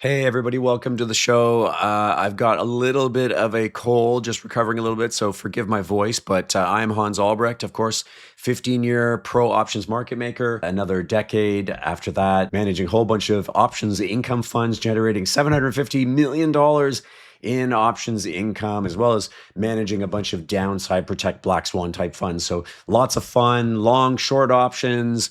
Hey everybody, welcome to the show. I've got a little bit of a cold, just recovering a little bit, so forgive my voice, but I'm Hans Albrecht, of course, 15-year pro options market maker, another decade after that, managing a whole bunch of options income funds, generating $750 million in options income, as well as managing a bunch of downside protect black swan type funds. So lots of fun, long, short options,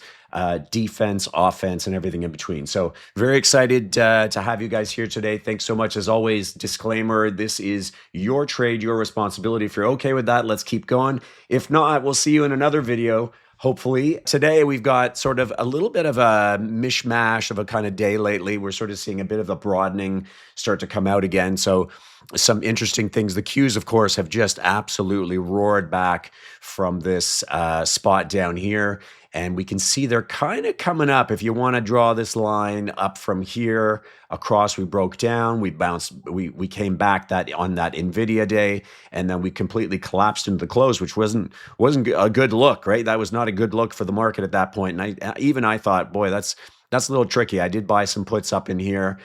defense, offense, and everything in between. So very excited to have you guys here today. Thanks so much. As always, disclaimer, this is your trade, your responsibility. If you're okay with that, let's keep going. If not, we'll see you in another video. Hopefully. Today, we've got sort of a little bit of a mishmash of a kind of day lately. We're sort of seeing a bit of a broadening start to come out again. So some interesting things. The Qs, of course, have just absolutely roared back from this spot down here. And we can see they're kind of coming up. If you want to draw this line up from here across, we broke down, we bounced, we came back that on that NVIDIA day, and then we completely collapsed into the close, which wasn't a good look, right? That was not a good look for the market at that point. And I thought, boy, that's a little tricky. I did buy some puts up in here.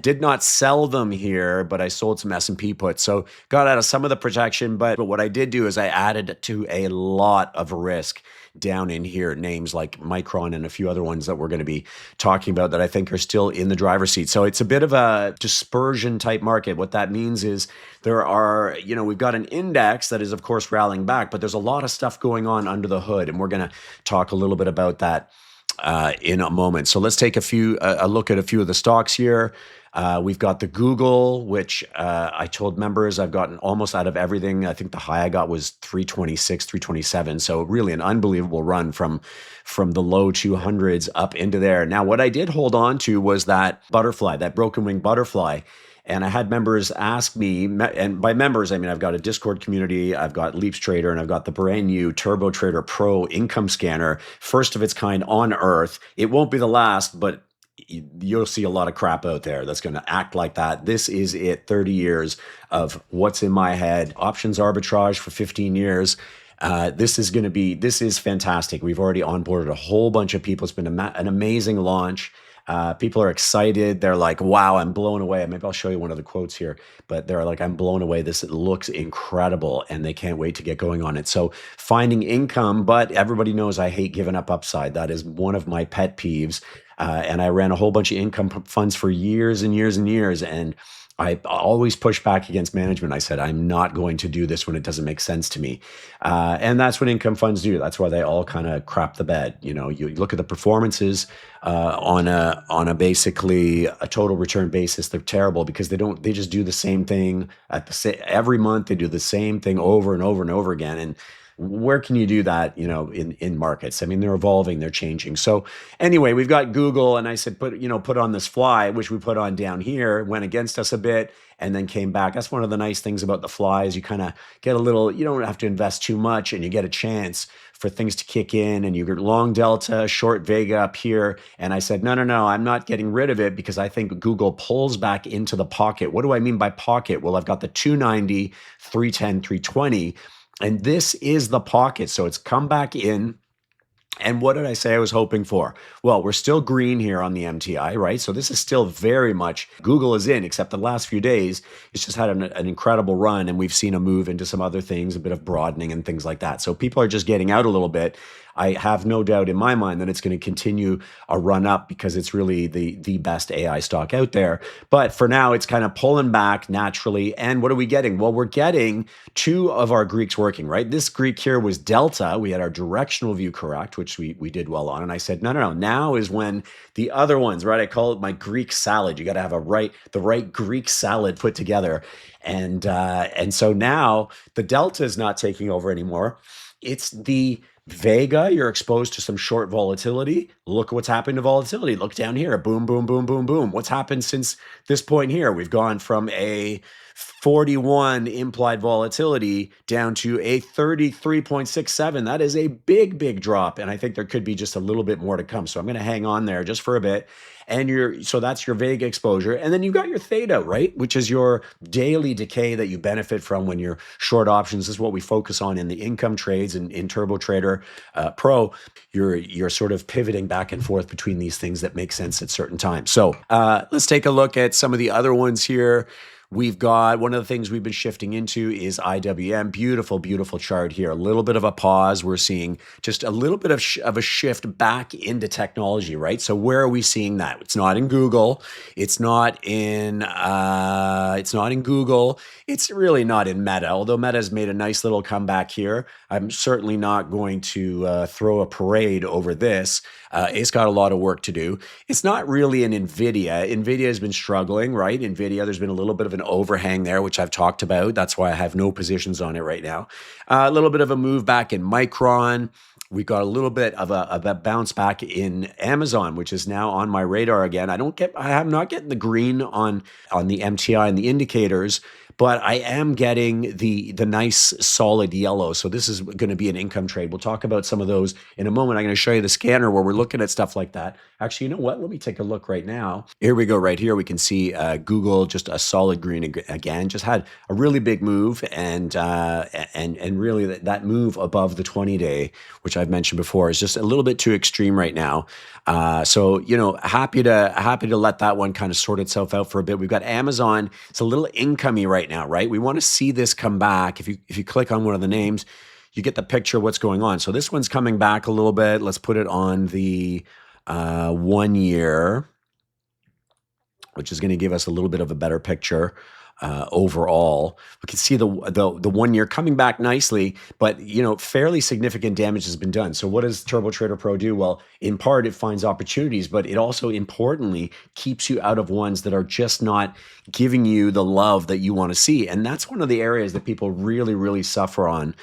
Did not sell them here, but I sold some S&P puts. So got out of some of the protection, but what I did do is I added to a lot of risk down in here, names like Micron and a few other ones that we're going to be talking about that I think are still in the driver's seat. So it's a bit of a dispersion type market. What that means is there are, we've got an index that is, of course, rallying back, but there's a lot of stuff going on under the hood. And we're going to talk a little bit about that in a moment. So let's take a look at a few of the stocks here. We've got the Google, which I told members I've gotten almost out of everything. I think the high I got was 326, 327. So really an unbelievable run from the low 200s up into there. Now, what I did hold on to was that butterfly, that broken wing butterfly. And I had members ask me, and by members, I mean, I've got a Discord community, I've got Leaps Trader, and I've got the brand new Turbo Trader Pro income scanner, first of its kind on earth. It won't be the last, but you'll see a lot of crap out there that's going to act like that. This is it, 30 years of what's in my head, options arbitrage for 15 years. This is fantastic. We've already onboarded a whole bunch of people. It's been an amazing launch. People are excited. They're like, wow, I'm blown away. Maybe I'll show you one of the quotes here, but they're like, I'm blown away. This looks incredible, and they can't wait to get going on it. So finding income, but everybody knows I hate giving up upside. That is one of my pet peeves. And I ran a whole bunch of income funds for years and years and years. And I always push back against management. I said, I'm not going to do this when it doesn't make sense to me. And that's what income funds do. That's why they all kind of crap the bed. You look at the performances on a basically a total return basis. They're terrible because they just do the same thing every month. They do the same thing over and over and over again. And where can you do that, in markets? I mean, they're evolving, they're changing. So anyway, we've got Google, and I said, put on this fly, which we put on down here, went against us a bit, and then came back. That's one of the nice things about the fly is you kind of get you don't have to invest too much, and you get a chance for things to kick in, and you get long delta, short Vega up here. And I said, no, I'm not getting rid of it because I think Google pulls back into the pocket. What do I mean by pocket? Well, I've got the 290, 310, 320. And this is the pocket. So it's come back in. And what did I say I was hoping for? Well, we're still green here on the MTI, right? So this is still very much, Google is in, except the last few days, it's just had an incredible run. And we've seen a move into some other things, a bit of broadening and things like that. So people are just getting out a little bit. I have no doubt in my mind that it's going to continue a run up because it's really the best AI stock out there. But for now, it's kind of pulling back naturally. And what are we getting? Well, we're getting two of our Greeks working, right? This Greek here was Delta. We had our directional view correct, which we did well on. And I said, no. Now is when the other ones, right? I call it my Greek salad. You got to have the right Greek salad put together. And so now the Delta is not taking over anymore. It's the Vega, you're exposed to some short volatility. Look at what's happened to volatility. Look down here. Boom, boom, boom, boom, boom. What's happened since this point here? We've gone from a 41 implied volatility down to a 33.67. That is a big drop. And I think there could be just a little bit more to come. So I'm going to hang on there just for a bit. And so that's your Vega exposure. And then you've got your theta, right? Which is your daily decay that you benefit from when you're short options. This is what we focus on in the income trades and in Turbo Trader Pro. You're sort of pivoting back and forth between these things that make sense at certain times. So let's take a look at some of the other ones here. We've got one of the things we've been shifting into is IWM. Beautiful, beautiful chart here. A little bit of a pause. We're seeing just a little bit of a shift back into technology, right? So where are we seeing that? It's not in Google. It's not in Google. It's really not in Meta, although Meta has made a nice little comeback here. I'm certainly not going to throw a parade over this. It's got a lot of work to do. It's not really in NVIDIA. NVIDIA has been struggling, right? NVIDIA, there's been a little bit of an overhang there, which I've talked about. That's why I have no positions on it right now. A little bit of a move back in Micron. We got a little bit of a bounce back in Amazon, which is now on my radar again. I am not getting the green on the MTI and the indicators, but I am getting the nice solid yellow. So this is going to be an income trade. We'll talk about some of those in a moment. I'm going to show you the scanner where we're looking at stuff like that. Actually, you know what? Let me take a look right now. Here we go. Right here, we can see Google, just a solid green again. Just had a really big move, and really that move above the 20-day, which I've mentioned before, is just a little bit too extreme right now. So happy to let that one kind of sort itself out for a bit. We've got Amazon. It's a little incomey right now, right? We want to see this come back. If you click on one of the names, you get the picture of what's going on. So this one's coming back a little bit. Let's put it on the 1 year, which is going to give us a little bit of a better picture. Overall, we can see the 1 year coming back nicely, but fairly significant damage has been done. So what does Turbo Trader Pro do? Well, in part it finds opportunities, but it also importantly keeps you out of ones that are just not giving you the love that you want to see. And that's one of the areas that people really, really suffer on.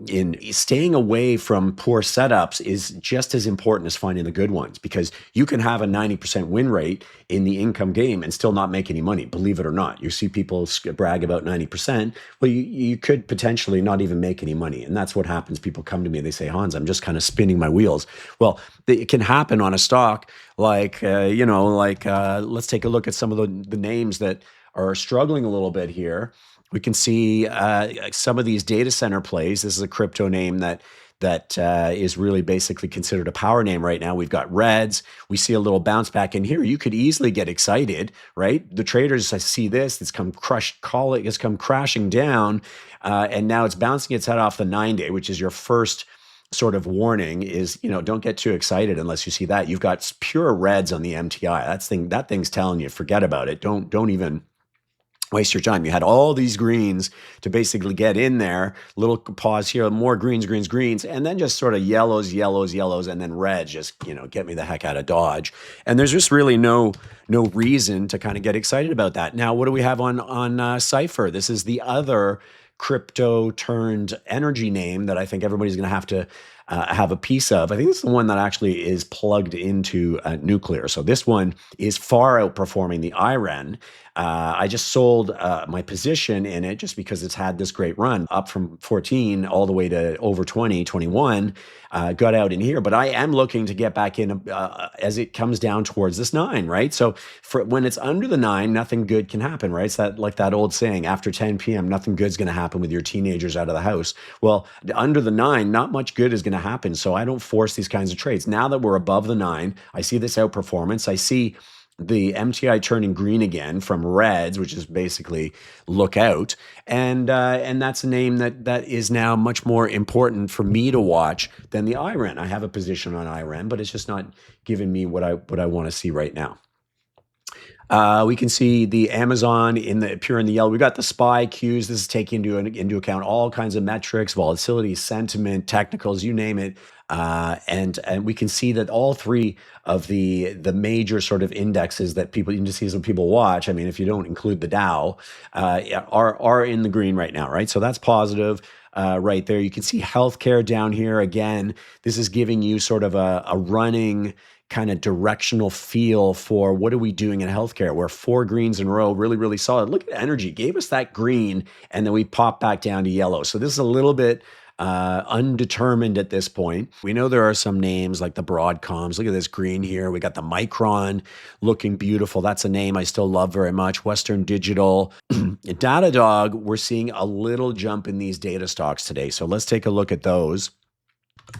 In staying away from poor setups is just as important as finding the good ones, because you can have a 90% win rate in the income game and still not make any money, believe it or not. You see people brag about 90%. Well, you could potentially not even make any money. And that's what happens. People come to me, they say, Hans, I'm just kind of spinning my wheels. Well, it can happen on a stock let's take a look at some of the names that are struggling a little bit here. We can see some of these data center plays. This is a crypto name that is really basically considered a power name right now. We've got reds. We see a little bounce back in here. You could easily get excited, right? The traders, I see this. It's come crashing down, and now it's bouncing its head off the 9-day, which is your first sort of warning. Is don't get too excited unless you see that. You've got pure reds on the MTI. That thing's telling you forget about it. Don't even waste your time. You had all these greens to basically get in there. Little pause here, more greens, and then just sort of yellows, and then reds. Just get me the heck out of Dodge. And there's just really no reason to kind of get excited about that. Now, what do we have on CIFR? This is the other crypto turned energy name that I think everybody's going to have to have a piece of. I think this is the one that actually is plugged into nuclear. So this one is far outperforming the IREN. I just sold my position in it just because it's had this great run up from 14 all the way to over 20, 21. Got out in here, but I am looking to get back in as it comes down towards this 9, right? So when it's under the 9, nothing good can happen, right? It's that old saying, after 10 p.m., nothing good's going to happen with your teenagers out of the house. Well, under the 9, not much good is going to happen. So I don't force these kinds of trades. Now that we're above the 9, I see this outperformance. I see the MTI turning green again from reds, which is basically look out. And that's a name that is now much more important for me to watch than the IREN. I have a position on IREN, but it's just not giving me what I want to see right now. We can see the Amazon in the yellow. We got the SPY Qs. This is taking into account all kinds of metrics, volatility, sentiment, technicals, you name it. And we can see that all three of the major sort of indices that people watch, I mean, if you don't include the Dow, are in the green right now, right? So that's positive. Right there, you can see healthcare down here again. This is giving you sort of a running kind of directional feel for what are we doing in healthcare. We're 4 greens in a row, really, really solid. Look at energy, gave us that green, and then we pop back down to yellow. So this is a little bit undetermined at this point. We know there are some names like the Broadcoms. Look at this green here. We got the Micron looking beautiful. That's a name I still love very much. Western Digital. Datadog, we're seeing a little jump in these data stocks today. So let's take a look at those.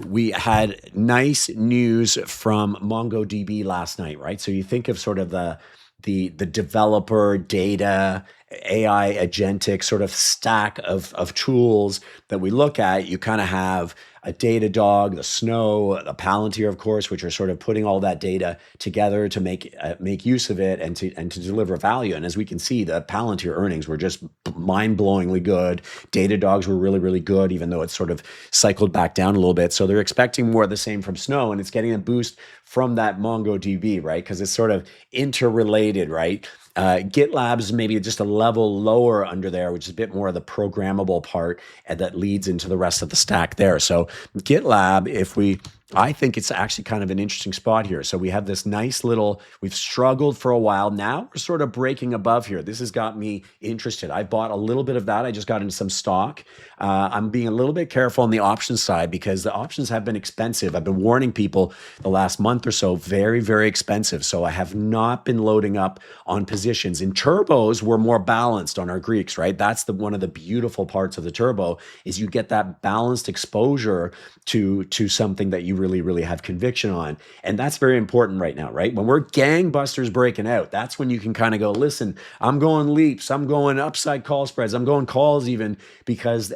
We had nice news from MongoDB last night, right? So you think of sort of the developer data, AI agentic sort of stack of tools that we look at. You kind of have a Datadog, the Snow, the Palantir, of course, which are sort of putting all that data together to make use of it and to deliver value. And as we can see, the Palantir earnings were just mind-blowingly good. Datadogs were really, really good, even though it's sort of cycled back down a little bit. So they're expecting more of the same from Snow, and it's getting a boost from that MongoDB, right? Because it's sort of interrelated, right? GitLab's maybe just a level lower under there, which is a bit more of the programmable part, and that leads into the rest of the stack there. So GitLab, I think it's actually kind of an interesting spot here. So we have this nice little, we've struggled for a while. Now we're sort of breaking above here. This has got me interested. I bought a little bit of that. I just got into some stock. I'm being a little bit careful on the options side because the options have been expensive. I've been warning people the last month or so, very, very expensive. So I have not been loading up on positions. In turbos, we're more balanced on our Greeks, right? That's one of the beautiful parts of the turbo is you get that balanced exposure to something that you really, really have conviction on. And that's very important right now, right? When we're gangbusters breaking out, that's when you can kind of go, listen, I'm going leaps, I'm going upside call spreads, I'm going calls even, because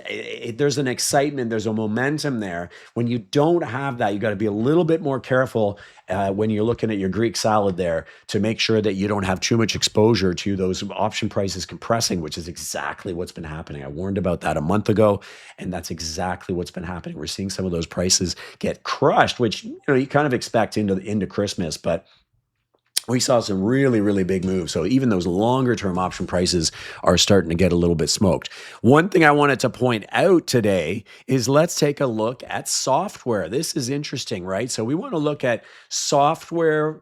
there's an excitement, there's a momentum there. When you don't have that, you got to be a little bit more careful when you're looking at your Greek salad there to make sure that you don't have too much exposure to those option prices compressing, which is exactly what's been happening. I warned about that a month ago, and that's exactly what's been happening. We're seeing some of those prices get crushed, which you kind of expect into Christmas, but we saw some really, really big moves. So even those longer term option prices are starting to get a little bit smoked. One thing I wanted to point out today is let's take a look at software. This is interesting, right? So we want to look at software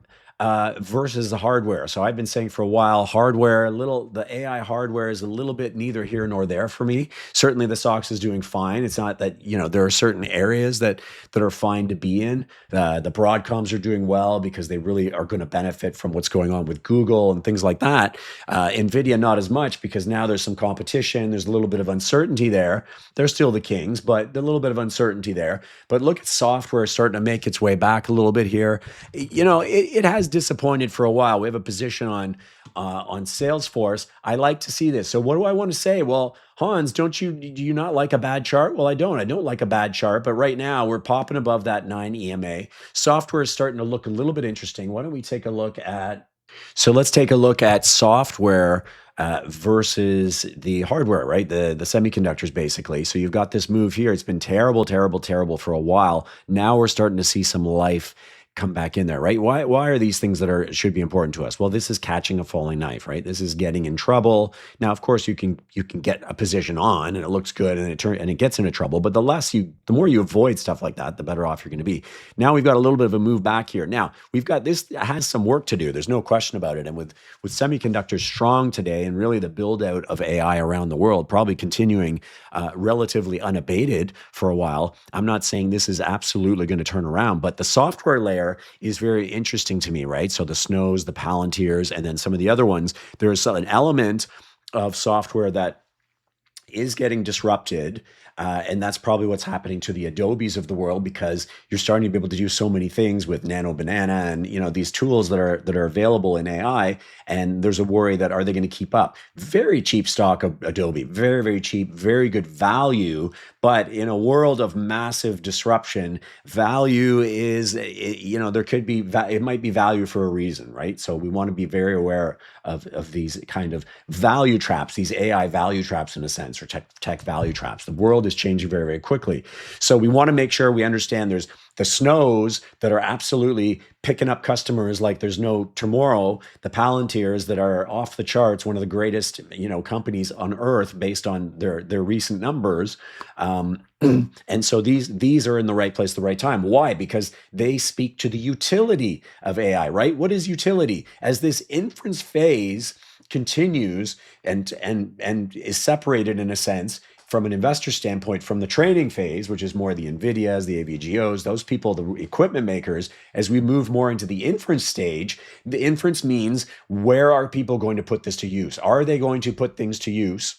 versus the hardware. So I've been saying for a while, the AI hardware is a little bit neither here nor there for me. Certainly the SOX is doing fine. It's not that, there are certain areas that are fine to be in. The Broadcoms are doing well because they really are going to benefit from what's going on with Google and things like that. NVIDIA, not as much because now there's some competition. There's a little bit of uncertainty there. They're still the kings, but a little bit of uncertainty there. But look at software starting to make its way back a little bit here. It has disappointed for a while. We have a position on Salesforce. I like to see this. So what do I want to say? Well, Hans, do you not like a bad chart? Well, I don't. I don't like a bad chart, but right now we're popping above that 9 EMA. Software is starting to look a little bit interesting. Why don't we take a look at, so let's take a look at software versus the hardware, right? The semiconductors, basically. So you've got this move here. It's been terrible, terrible, terrible for a while. Now we're starting to see some life come back in there, right? Why are these things that should be important to us? Well, this is catching a falling knife, right? This is getting in trouble. Now, of course, you can get a position on and it looks good and it gets into trouble. But the more you avoid stuff like that, the better off you're going to be. Now we've got a little bit of a move back here. Now we've got this has some work to do. There's no question about it. And with semiconductors strong today and really the build out of AI around the world, probably continuing relatively unabated for a while. I'm not saying this is absolutely going to turn around, but the software layer is very interesting to me, right? So the Snows, the Palantirs, and then some of the other ones, there's an element of software that is getting disrupted. And that's probably what's happening to the Adobes of the world because you're starting to be able to do so many things with Nano Banana and these tools that are available in AI. And there's a worry that are they going to keep up? Very cheap stock of Adobe, very, very cheap, very good value. But in a world of massive disruption, value is, it might be value for a reason, right? So we want to be very aware of these kind of value traps, these AI value traps in a sense, or tech value traps. The world is changing very, very quickly. So we want to make sure we understand there's the Snows that are absolutely picking up customers like there's no tomorrow, the Palantirs that are off the charts, one of the greatest, companies on earth based on their recent numbers. And so these are in the right place at the right time. Why? Because they speak to the utility of AI, right? What is utility? As this inference phase continues and is separated in a sense from an investor standpoint, from the training phase, which is more the NVIDIAs, the AVGOs, those people, the equipment makers, as we move more into the inference stage, the inference means where are people going to put this to use? Are they going to put things to use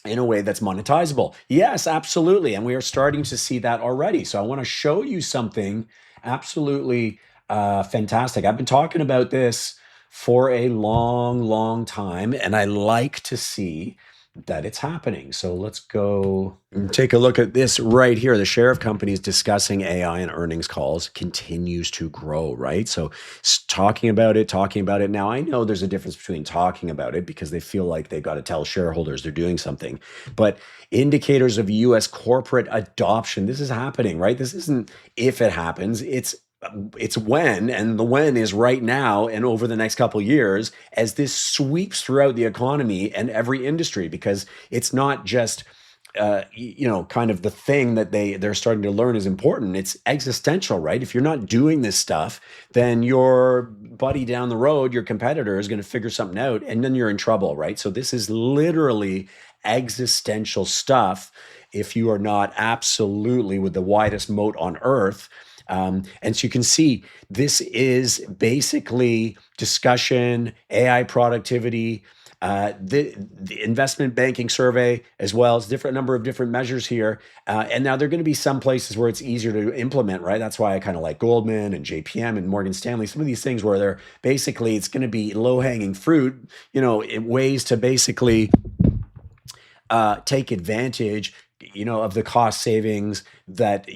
in a way that's monetizable? Yes, absolutely. And we are starting to see that already. So I want to show you something absolutely fantastic. I've been talking about this for a long, long time, and I like to see that it's happening. So let's go and take a look at this right here. The share of companies discussing AI in earnings calls continues to grow, right? So talking about it. Now, I know there's a difference between talking about it because they feel like they got to tell shareholders they're doing something, but indicators of US corporate adoption, this is happening, right? This isn't if it happens, it's when, and the when is right now and over the next couple of years as this sweeps throughout the economy and every industry, because it's not just kind of the thing that they're starting to learn is important. It's existential, right? If you're not doing this stuff, then your buddy down the road, your competitor, is going to figure something out, and then you're in trouble, right? So this is literally existential stuff if you are not absolutely with the widest moat on earth. And so you can see this is basically discussion, AI productivity, the investment banking survey as well as different number of different measures here. And now there are going to be some places where it's easier to implement, right? That's why I kind of like Goldman and JPM and Morgan Stanley, some of these things where they're basically, it's going to be low hanging fruit, ways to basically take advantage of the cost savings that,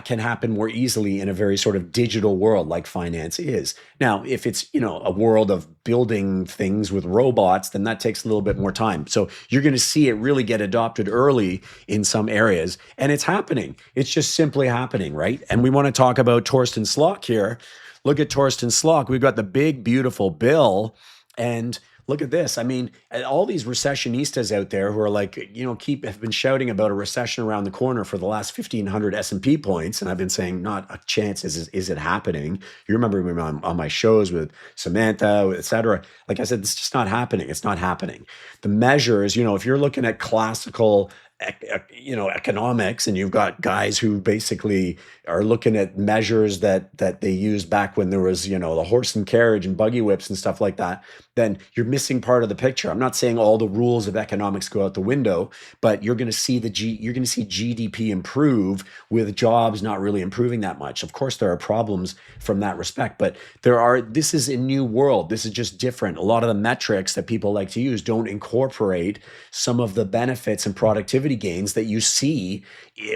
can happen more easily in a very sort of digital world like finance is. Now, if it's, a world of building things with robots, then that takes a little bit more time. So you're going to see it really get adopted early in some areas, and it's happening. It's just simply happening, right? And we want to talk about Torsten Slok here. Look at Torsten Slok. We've got the big, beautiful bill, and look at this. I mean, all these recessionistas out there who are like, have been shouting about a recession around the corner for the last 1,500 S&P points. And I've been saying, not a chance is it happening. You remember me on my shows with Samantha, et cetera. Like I said, it's just not happening. It's not happening. The measures, if you're looking at classical economics, and you've got guys who basically are looking at measures that they used back when there was, the horse and carriage and buggy whips and stuff like that, then you're missing part of the picture. I'm not saying all the rules of economics go out the window, but you're going to see GDP improve with jobs not really improving that much. Of course, there are problems from that respect, but this is a new world. This is just different. A lot of the metrics that people like to use don't incorporate some of the benefits and productivity gains that you see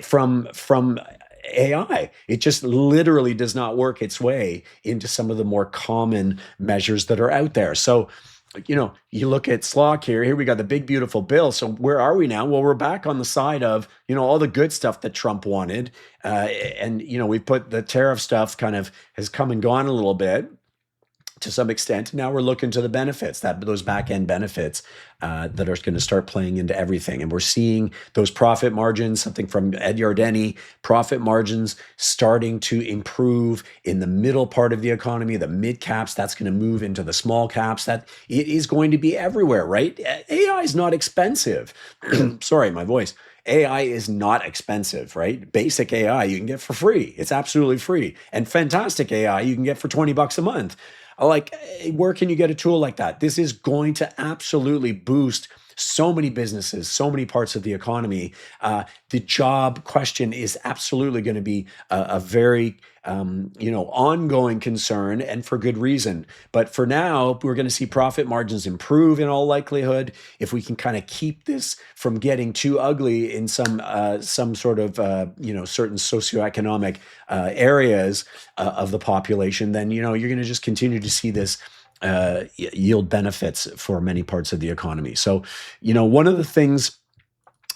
from AI. It just literally does not work its way into some of the more common measures that are out there. So, you look at Slok here. Here we got the big, beautiful bill. So where are we now? Well, we're back on the side of, all the good stuff that Trump wanted. And we put the tariff stuff kind of has come and gone a little bit to some extent. Now we're looking to the benefits, those back end benefits that are going to start playing into everything. And we're seeing those profit margins, something from Ed Yardeni, profit margins starting to improve in the middle part of the economy, the mid caps. That's going to move into the small caps. That it is going to be everywhere, right? AI is not expensive. Sorry, my voice. AI is not expensive, right? Basic AI you can get for free. It's absolutely free. And fantastic AI you can get for $20 a month. Like, where can you get a tool like that? This is going to absolutely boost so many businesses, so many parts of the economy. The job question is absolutely going to be a very ongoing concern, and for good reason. But for now, we're going to see profit margins improve in all likelihood. If we can kind of keep this from getting too ugly in some sort of certain socioeconomic areas of the population, then you're going to just continue to see this yield benefits for many parts of the economy. So, one of the things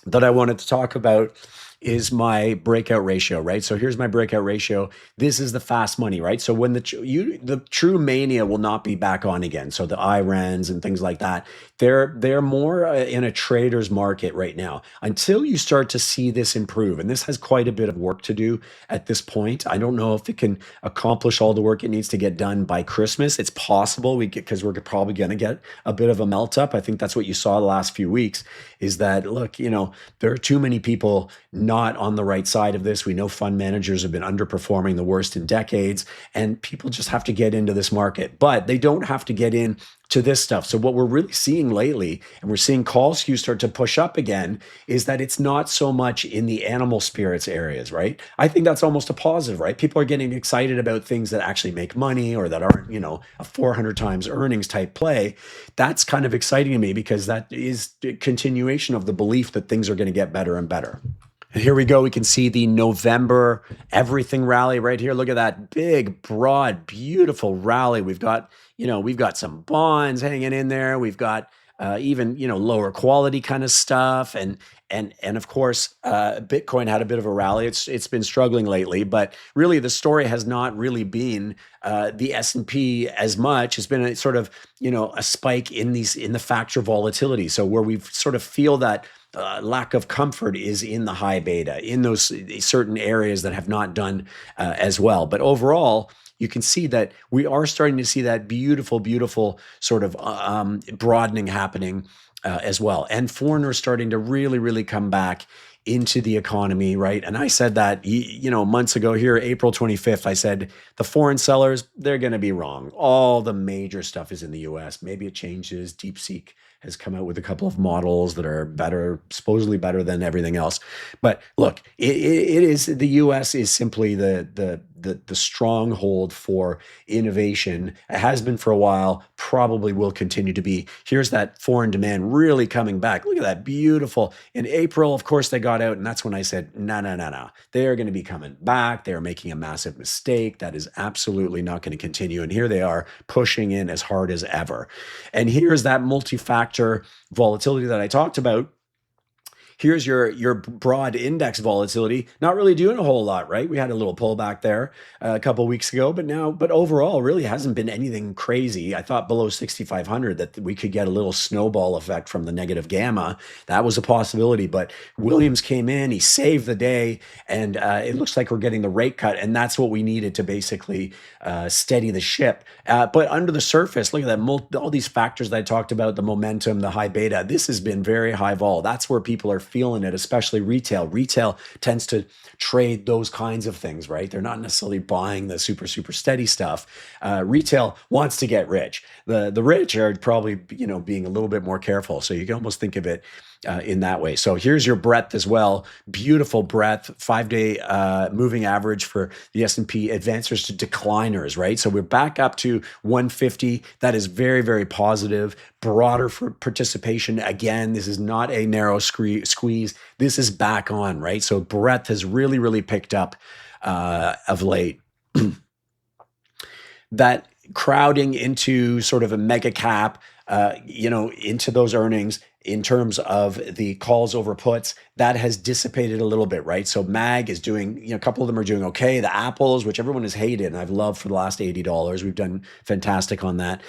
that I wanted to talk about is my breakout ratio, right? So here's my breakout ratio. This is the fast money, right? So when the true mania will not be back on again. So the IRENs and things like that, they're more in a trader's market right now until you start to see this improve. And this has quite a bit of work to do at this point. I don't know if it can accomplish all the work it needs to get done by Christmas. It's possible because we're probably going to get a bit of a melt up. I think that's what you saw the last few weeks is that, look, there are too many people not on the right side of this. We know fund managers have been underperforming the worst in decades, and people just have to get into this market, but they don't have to get in to this stuff. So what we're really seeing lately, and we're seeing call skew start to push up again, is that it's not so much in the animal spirits areas, right? I think that's almost a positive, right? People are getting excited about things that actually make money or that aren't, a 400 times earnings type play. That's kind of exciting to me because that is a continuation of the belief that things are going to get better and better. And here we go. We can see the November everything rally right here. Look at that big, broad, beautiful rally. We've got some bonds hanging in there. We've got even lower quality kind of stuff, and of course Bitcoin had a bit of a rally. It's been struggling lately, but really the story has not really been the S&P as much. It's been a sort of a spike in the factor volatility. So where we sort of feel that lack of comfort is in the high beta, in those certain areas that have not done as well. But overall, you can see that we are starting to see that beautiful, beautiful sort of broadening happening as well. And foreigners starting to really, really come back into the economy, right? And I said that, months ago here, April 25th, I said, the foreign sellers, they're going to be wrong. All the major stuff is in the US. Maybe it changes. DeepSeek has come out with a couple of models that are better, supposedly better than everything else. But look, it is, the US is simply the stronghold for innovation. It has been for a while, probably will continue to be. Here's that foreign demand really coming back. Look at that, beautiful. In April, of course, they got out, and that's when I said, no. They are going to be coming back. They are making a massive mistake. That is absolutely not going to continue. And here they are pushing in as hard as ever. And here's that multi-factor volatility that I talked about. Here's your broad index volatility, not really doing a whole lot, right? We had a little pullback there a couple of weeks ago, but overall really hasn't been anything crazy. I thought below 6,500 that we could get a little snowball effect from the negative gamma. That was a possibility, but Williams came in, he saved the day, and it looks like we're getting the rate cut, and that's what we needed to basically steady the ship. But under the surface, look at that, all these factors that I talked about, the momentum, the high beta, this has been very high vol. That's where people are feeling it, especially retail. Retail tends to trade those kinds of things, right? They're not necessarily buying the super, super steady stuff. Retail wants to get rich. The rich are probably, being a little bit more careful. So you can almost think of it in that way. So here's your breadth as well. Beautiful breadth, 5-day moving average for the S&P advancers to decliners, right? So we're back up to 150. That is very, very positive. Broader for participation. Again, this is not a narrow squeeze. This is back on, right? So breadth has really, really picked up of late. That crowding into sort of a mega cap, into those earnings in terms of the calls over puts, that has dissipated a little bit, right? So MAG is doing, a couple of them are doing okay. The Apples, which everyone has hated, and I've loved for the last $80, we've done fantastic on that.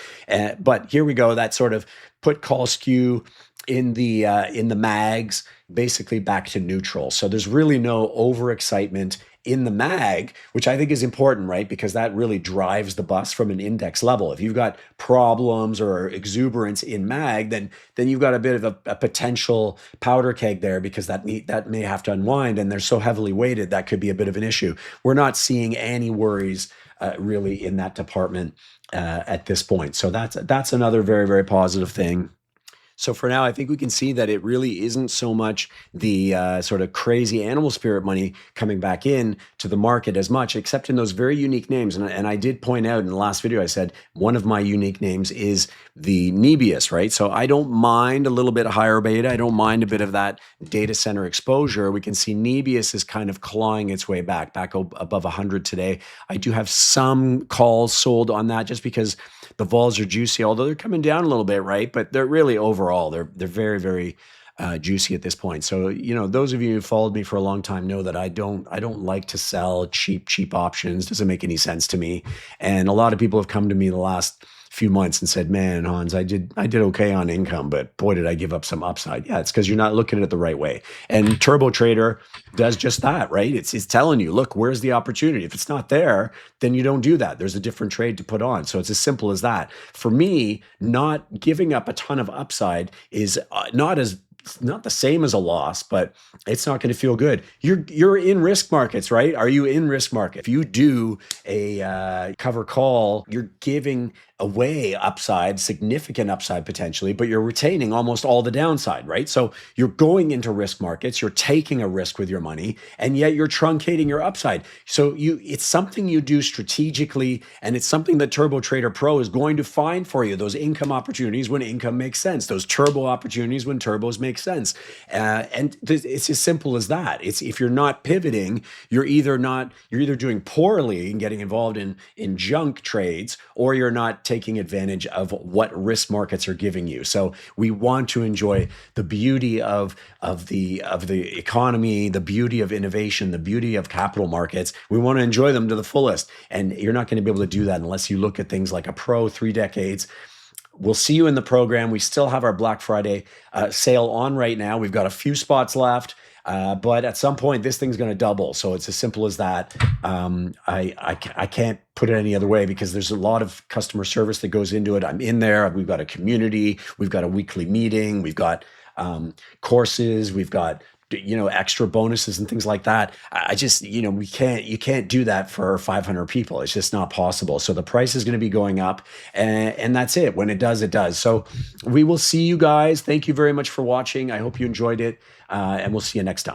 But here we go, that sort of put call skew in the MAGs, basically back to neutral. So there's really no overexcitement in the MAG, which I think is important, right? Because that really drives the bus from an index level. If you've got problems or exuberance in MAG, then you've got a bit of a potential powder keg there, because that may have to unwind, and they're so heavily weighted that could be a bit of an issue. We're not seeing any worries really in that department at this point. So that's another very, very positive thing. So for now, I think we can see that it really isn't so much the sort of crazy animal spirit money coming back in to the market as much, except in those very unique names. And I did point out in the last video, I said one of my unique names is the NBIS, right? So I don't mind a little bit higher beta. I don't mind a bit of that data center exposure. We can see NBIS is kind of clawing its way back above 100 today. I do have some calls sold on that just because the vols are juicy, although they're coming down a little bit, right? But they're really overall, they're very, very juicy at this point. So, those of you who followed me for a long time know that I don't like to sell cheap options. Doesn't make any sense to me. And a lot of people have come to me the last few months and said, man, Hans, I did okay on income, but boy, did I give up some upside. Yeah, it's because you're not looking at it the right way. And Turbo Trader does just that, right? It's telling you, look, where's the opportunity? If it's not there, then you don't do that. There's a different trade to put on. So it's as simple as that. For me, not giving up a ton of upside is it's not the same as a loss, but it's not going to feel good. You're in risk markets, right? Are you in risk market? If you do a cover call, you're giving away upside, significant upside potentially, but you're retaining almost all the downside, right? So you're going into risk markets, you're taking a risk with your money, and yet you're truncating your upside. So it's something you do strategically, and it's something that Turbo Trader Pro is going to find for you, those income opportunities when income makes sense, those turbo opportunities when turbos make sense. And it's as simple as that. It's if you're not pivoting, you're either doing poorly and getting involved in junk trades, or you're not taking advantage of what risk markets are giving you. So we want to enjoy the beauty of the economy, the beauty of innovation, the beauty of capital markets. We want to enjoy them to the fullest. And you're not going to be able to do that unless you look at things like a pro 3 decades. We'll see you in the program. We still have our Black Friday sale on right now. We've got a few spots left. But at some point, this thing's going to double. So it's as simple as that. I can't put it any other way because there's a lot of customer service that goes into it. I'm in there. We've got a community. We've got a weekly meeting. We've got courses. We've got extra bonuses and things like that. I just, you can't do that for 500 people. It's just not possible. So the price is going to be going up, and that's it. When it does, it does. So we will see you guys. Thank you very much for watching. I hope you enjoyed it, and we'll see you next time.